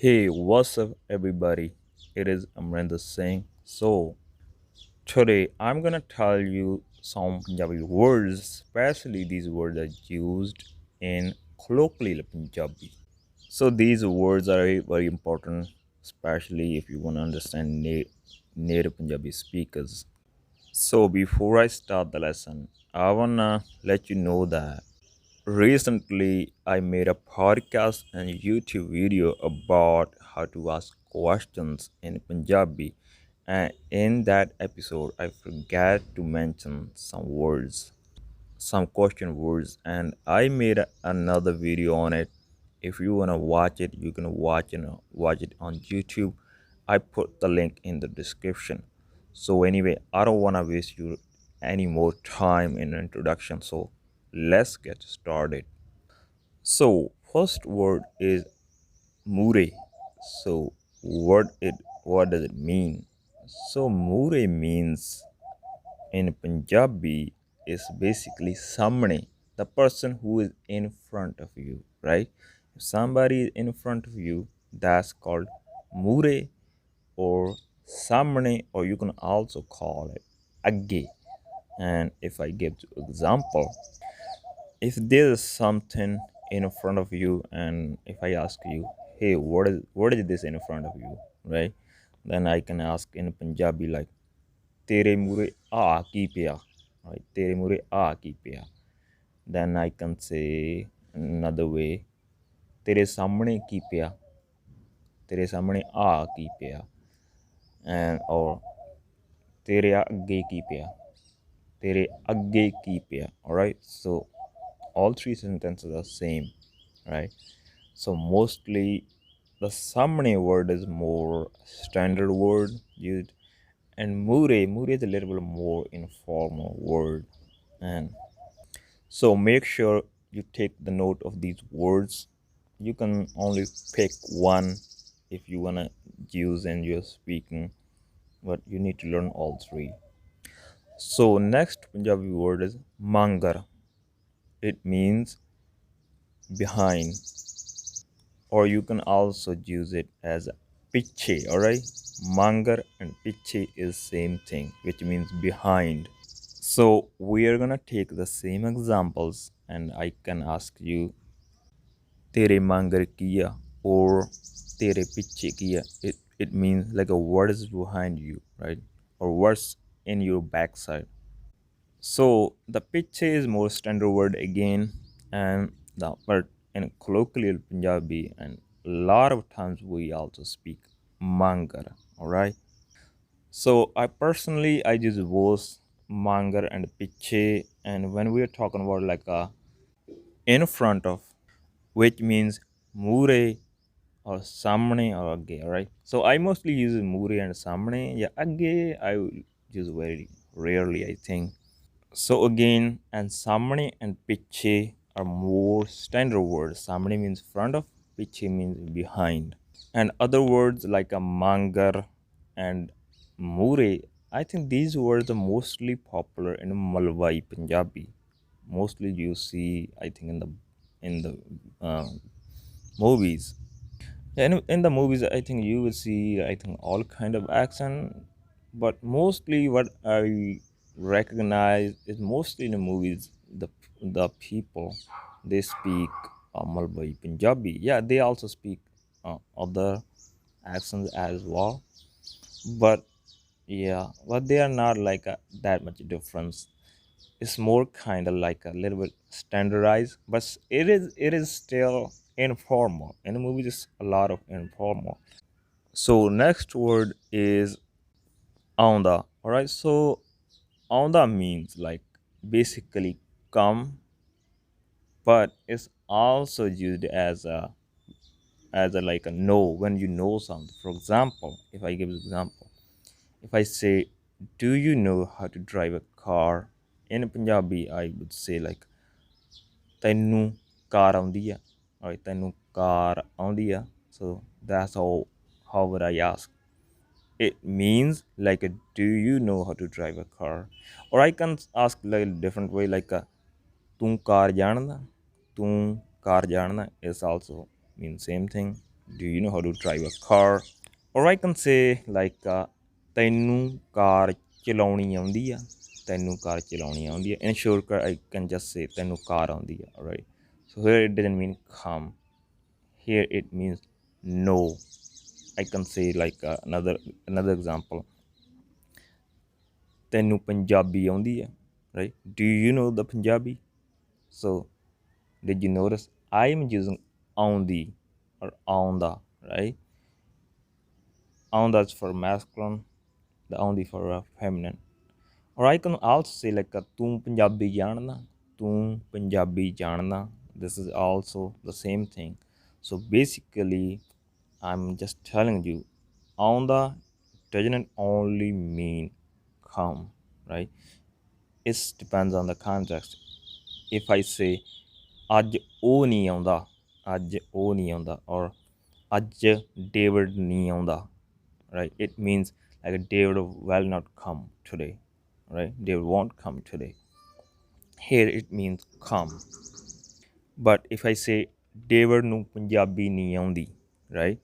Hey, what's up, everybody? It is Amrinder Singh. So, today I'm gonna tell you some Punjabi words, especially these words are used in colloquial Punjabi. So, these words are very important, especially if you want to understand native Punjabi speakers. So, before I start the lesson, I wanna let you know that recently, I made a podcast and YouTube video about how to ask questions in Punjabi, and in that episode, I forgot to mention some words, some question words, and I made another video on it. If you wanna watch it, you can watch it on YouTube. I put the link in the description. So anyway, I don't wanna waste you any more time in introduction. So let's get started. So first word is mooray. So what does it mean? So mooray means in Punjabi is basically samne, the person who is in front of you, right? If somebody is in front of you, that's called mooray or samne, or you can also call it agge. And if I give you example, if there's something in front of you and if I ask you, hey, what is this in front of you, right? Then I can ask in Punjabi like tere mure aa ki piya, right? Tere mure aa ki piya. Then I can say another way, tere samne ki piya, tere samne aa ki piya. And or tere agge ki piya, tere agge ki piya. All right, so all three sentences are same, right? So mostly the samne word is more standard word used, and mure is a little bit more informal word. And so make sure you take the note of these words. You can only pick one if you wanna use in your speaking, but you need to learn all three. So next Punjabi word is mangar. It means behind, or you can also use it as piche. All right, mangar and piche is same thing, which means behind. So we are gonna take the same examples, and I can ask you tere mangar kiya or tere piche kiya. It means like a what is behind you, right? Or what's in your backside. So the piche is more standard word again, and the but in colloquial Punjabi, and a lot of times we also speak mangar. All right. So I use both mangar and piche, and when we are talking about like a in front of, which means mure or samne or agge. All right. So I mostly use mure and samne. Yeah, agge I use very rarely, I think. So again, and samne and piche are more standard words. Samne means front of, piche means behind. And other words like a mangar and mure, I think these words are mostly popular in Malwai Punjabi. Mostly you see, I think, in the movies. In the movies, I think you will see, I think, all kind of accent, but mostly what I recognize is mostly in the movies, the people they speak Malwai Punjabi. Yeah, they also speak other accents as well, but yeah, but they are not like that much difference. It's more kind of like a little bit standardized, but it is still informal. In the movies, it's a lot of informal. So next word is Aonda. All right. So Aonda means like basically come, but it's also used as a like a know when you know something. For example, if I give an example, if I say, "Do you know how to drive a car?" In Punjabi, I would say like, "Tenu car aundiya," ਆ or "Tenu car aundiya." So that's how would I ask. It means like do you know how to drive a car? Or I can ask like a different way like "Tum car jaanda?" "Tum car jaanda" is also mean same thing. Do you know how to drive a car? Or I can say like ਤੈਨੂੰ ਕਾਰ ਚਲਾਉਣੀ ਆਉਂਦੀ ਆ ਤੈਨੂੰ ਕਾਰ ਚਲਾਉਣੀ ਆਉਂਦੀ ਆ in shortcut I can just say ਤੈਨੂੰ ਕਾਰ ਆਉਂਦੀ ਆ. Alright, so here it doesn't mean come, here it means no. I can say like another example, ਤੈਨੂੰ ਪੰਜਾਬੀ ਆਉਂਦੀ ਆ, right? Do you know the Punjabi? So did you notice I am using aundi or aonda, right? Aonda is for masculine, the aundi for feminine. Or I can also say like ਤੂੰ ਪੰਜਾਬੀ ਜਾਣਦਾ, ਤੂੰ ਪੰਜਾਬੀ ਜਾਣਦਾ. This is also the same thing. So basically I'm just telling you aonda doesn't only mean come, right? It depends on the context. If I say ਅੱਜ ਉਹ ਨਹੀਂ ਆਉਂਦਾ, ਅੱਜ ਉਹ ਨਹੀਂ ਆਉਂਦਾ, or ਅੱਜ David ਨਹੀਂ ਆਉਂਦਾ, right? It means like David will not come today, right? David won't come today. Here it means come. But if I say David ਨੂੰ ਪੰਜਾਬੀ ਨਹੀਂ ਆਉਂਦੀ, right?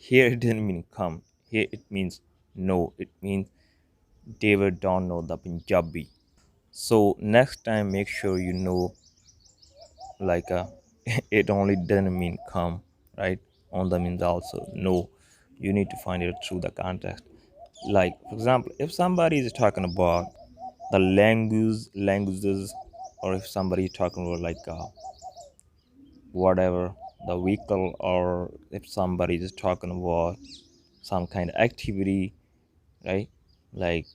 Here it didn't mean come. Here it means no. It means David don't know the Punjabi. So next time make sure you know like it only doesn't mean come, right? On the means also no. You need to find it through the context. Like for example, if somebody is talking about the languages, or if somebody is talking about like whatever the vehicle, or if somebody is talking about some kind of activity, right? Like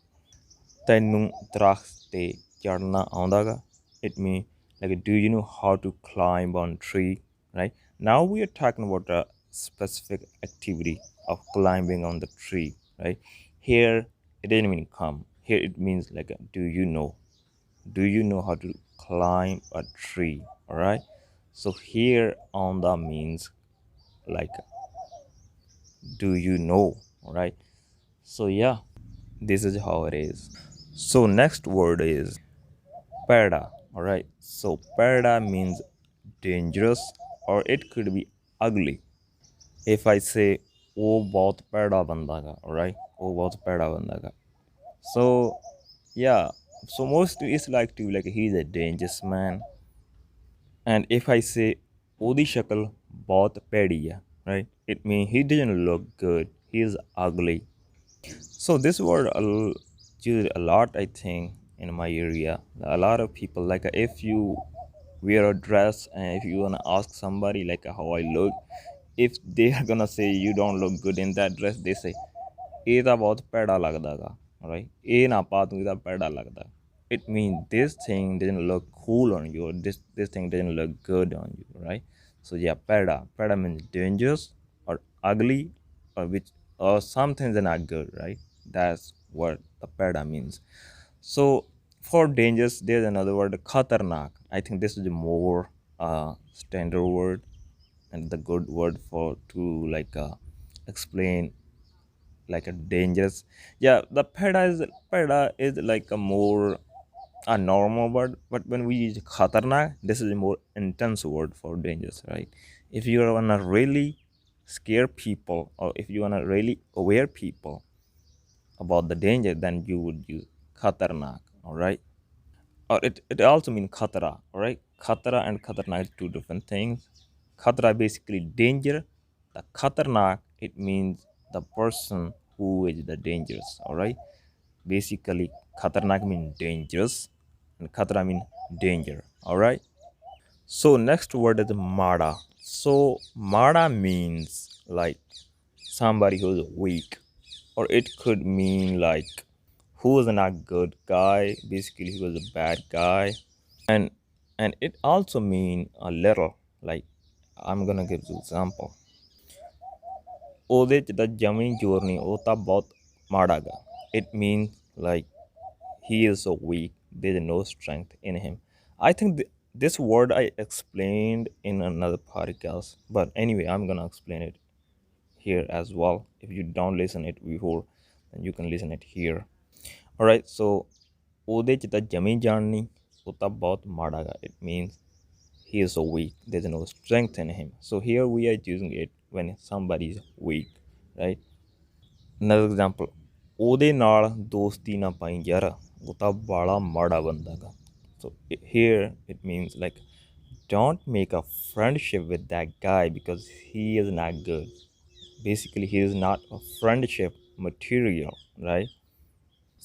ਤੈਨੂੰ ਦਰਖਤ ਤੇ ਚੜਨਾ ਆਉਂਦਾ ਗਾ, it means like do you know how to climb on tree, right? Now we are talking about a specific activity of climbing on the tree, right? Here it didn't mean come, here it means like do you know how to climb a tree? All right, so here on the means like do you know? All right, so yeah, this is how it is. So next word is Pada. All right, so Pada means dangerous, or it could be ugly. If I say ਉਹ ਬਹੁਤ ਭੈੜਾ ਬੰਦਾ ਗਾ, all right, ਉਹ ਬਹੁਤ ਭੈੜਾ ਬੰਦਾ ਗਾ, so yeah, so most it's like to like he's a dangerous man. And if I say ਉਹਦੀ ਸ਼ਕਲ ਬਹੁਤ ਭੈੜੀ ਆ, right, it means he didn't look good, he is ugly. So this word used a lot, I think, in my area. A lot of people like if you wear a dress and if you wanna ask somebody like how I look, if they are gonna say you don't look good in that dress, they say ਇਹ ਤਾਂ ਬਹੁਤ ਭੈੜਾ ਲੱਗਦਾ ਗਾ, right? ਇਹ ਨਾ ਪਾ ਤੂੰ, ਇਹਦਾ ਭੈੜਾ ਲੱਗਦਾ. It means this thing didn't look cool on you, or this thing didn't look good on you, right? So yeah, pada means dangerous or ugly, or which or some things are not good, right? That's what the pada means. So for dangerous there's another word, khatarnak. I think this is a more standard word and the good word for to like explain like a dangerous. Yeah, the peda is like a more a normal word, but when we use khatarnak, this is a more intense word for dangerous, right? If you wanna really scare people, or if you wanna really aware people about the danger, then you would use khatarnak. All right, or it also means khatara. All right, khatara and khatarnak is two different things. Khatara basically danger. The khatarnak, it means the person who is the dangerous. All right, basically khatarnak means dangerous and khatara means danger. All right, so next word is mada. So mada means like somebody who's weak, or it could mean like who is not good guy, basically he was a bad guy. And it also mean a little, like I'm gonna give you example. ਉਹਦੇ 'ਚ ਤਾਂ ਜਮੀ ਜ਼ੋਰ ਨਹੀਂ, ਉਹ ਤਾਂ ਬਹੁਤ ਮਾੜਾ ਗਾ. It means like he is so weak, there is no strength in him. I think this word I explained in another podcast, but anyway I'm gonna explain it here as well. If you don't listen it before, then you can listen it here. All right, so ਉਹਦੇ 'ਚ ਤਾਂ ਜਮੀ ਜਾਣ ਨਹੀਂ, ਉਹ ਤਾਂ ਬਹੁਤ ਮਾੜਾ ਗਾ. It means he is so weak. There's no strength in him. So here we are using it when somebody is weak, right? Another example, ਉਹਦੇ ਨਾਲ ਦੋਸਤੀ ਨਾ ਪਾਈ ਯਾਰ ਉਹ ਤਾਂ ਬਾਲਾ ਮਾੜਾ ਬੰਦਾ ਗਾ. So here it means like don't make a friendship with that guy because he is not good. Basically, he is not a friendship material, right?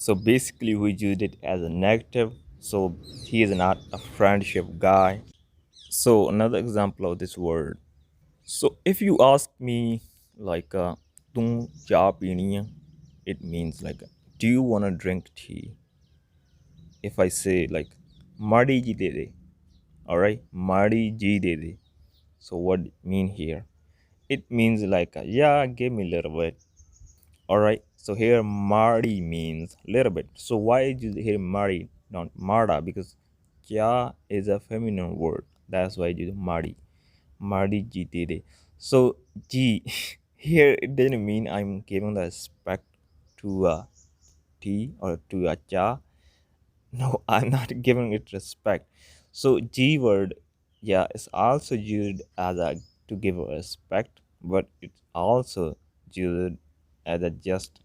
So basically, we used it as a negative. So he is not a friendship guy. So another example of this word. So if you ask me like "tum cha peeni hai," it means like do you want to drink tea? If I say like "madi ji de de," all right, "madi ji de de." So what it mean here? It means like yeah, give me a little bit. All right. So here "madi" means little bit. So why is you here "madi" not "mada"? Because "kya" is a feminine word. That's why you "madi." Mardi G did it. So G here it didn't mean I'm giving the respect to a tea or to a cha. No, I'm not giving it respect. So G word, yeah, is also used as a to give a respect, but it's also used as a just.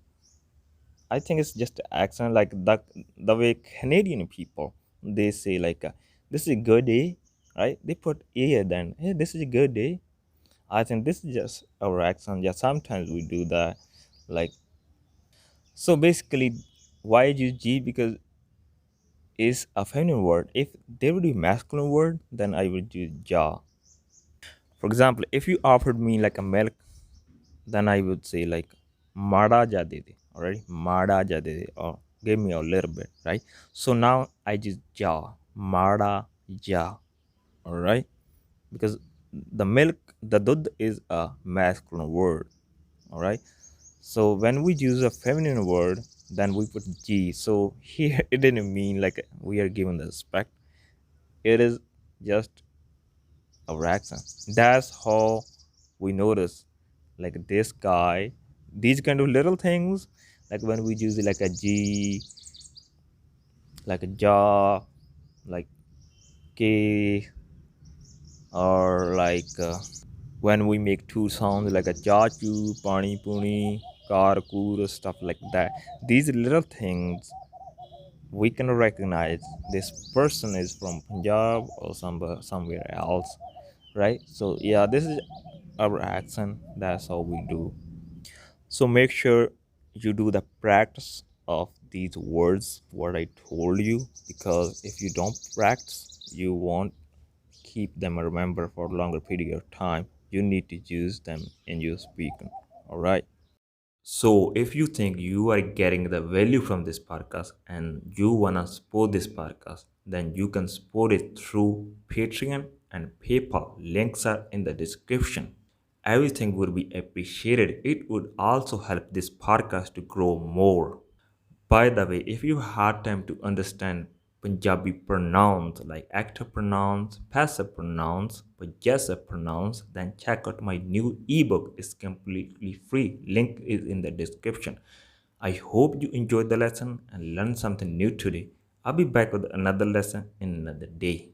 I think it's just accent like the way Canadian people they say like this is a good day, right? They put a then hey this is a good day. I think this is just our accent. Yeah, sometimes we do that. Like so basically why use G because it's a feminine word. If there would be masculine word, then I would use ja. For example, if you offered me like a milk, then I would say like Mada ja de de. Alright? Mada ja de de or give me a little bit, right? So now I just ja. Mada ja. Alright? Because the milk, the dud is a masculine word. Alright? So when we use a feminine word, then we put G. So here it didn't mean like we are giving the respect. It is just our accent. That's how we notice like this guy, these kind of little things, like when we use like a G, like a jaw, like K, or like when we make two sounds like a chachu, pani puni, kar kur, stuff like that. These little things we can recognize this person is from Punjab or somewhere else, right? So yeah, this is our accent. That's how we do. So make sure you do the practice of these words, what I told you, because if you don't practice, you won't keep them and remember for a longer period of time. You need to use them in your speaking. All right. So, if you think you are getting the value from this podcast and you want to support this podcast, then you can support it through Patreon and PayPal. Links are in the description. Everything would be appreciated. It would also help this podcast to grow more. By the way, if you had time to understand Punjabi pronouns like active pronouns, passive pronouns, possessive pronouns, then check out my new ebook. It's completely free. Link is in the description. I hope you enjoyed the lesson and learned something new today. I'll be back with another lesson in another day.